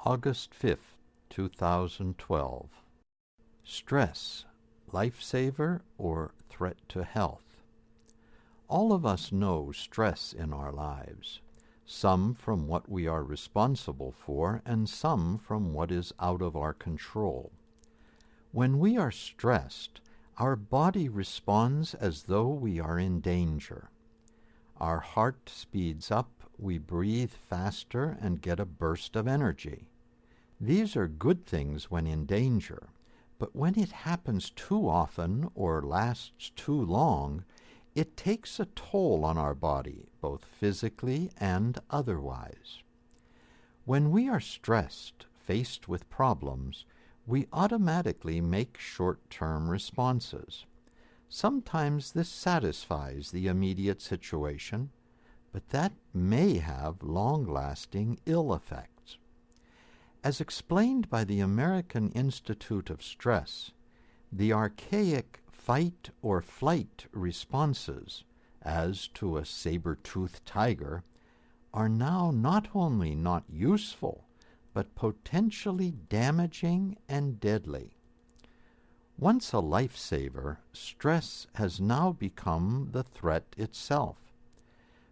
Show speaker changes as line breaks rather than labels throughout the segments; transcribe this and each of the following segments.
August 5th, 2012. Stress, lifesaver or threat to health? All of us know stress in our lives, some from what we are responsible for and some from what is out of our control. When we are stressed, our body responds as though we are in danger. Our heart speeds up, we breathe faster and get a burst of energy. These are good things when in danger, but when it happens too often or lasts too long, it takes a toll on our body, both physically and otherwise. When we are stressed, faced with problems, we automatically make short-term responses. Sometimes this satisfies the immediate situation, but that may have long-lasting ill effects. As explained by the American Institute of Stress, the archaic fight or flight responses, as to a saber-toothed tiger, are now not only not useful, but potentially damaging and deadly. Once a lifesaver, stress has now become the threat itself.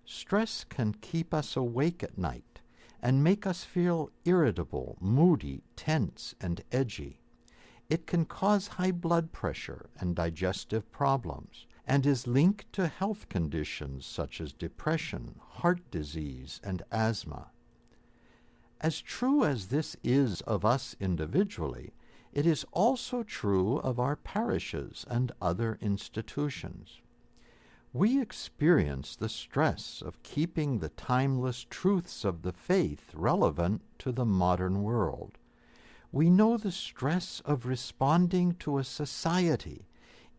Stress can keep us awake at night and make us feel irritable, moody, tense, and edgy. It can cause high blood pressure and digestive problems, and is linked to health conditions such as depression, heart disease, and asthma. As true as this is of us individually, it is also true of our parishes and other institutions. We experience the stress of keeping the timeless truths of the faith relevant to the modern world. We know the stress of responding to a society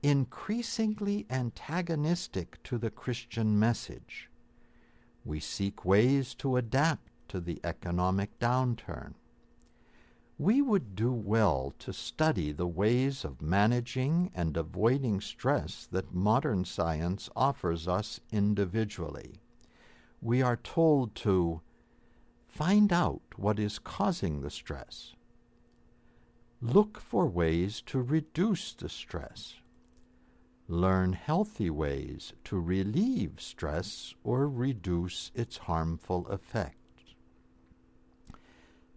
increasingly antagonistic to the Christian message. We seek ways to adapt to the economic downturn. We would do well to study the ways of managing and avoiding stress that modern science offers us individually. We are told to find out what is causing the stress, look for ways to reduce the stress, learn healthy ways to relieve stress or reduce its harmful effects.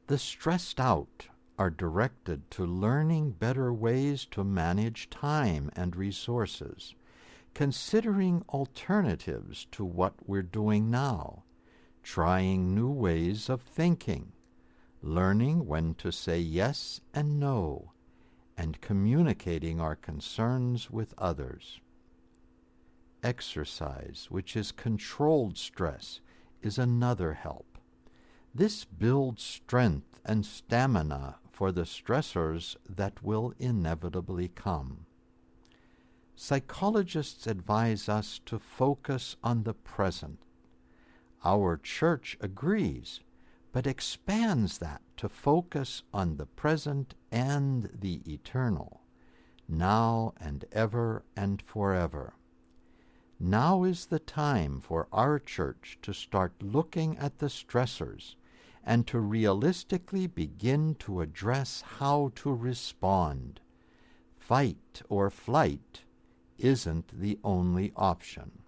The stressed out are directed to learning better ways to manage time and resources, considering alternatives to what we're doing now, trying new ways of thinking, learning when to say yes and no, and communicating our concerns with others. Exercise, which is controlled stress, is another help. This builds strength and stamina for the stressors that will inevitably come. Psychologists advise us to focus on the present. Our church agrees, but expands that to focus on the present and the eternal, now and ever and forever. Now is the time for our church to start looking at the stressors and to realistically begin to address how to respond. Fight or flight isn't the only option.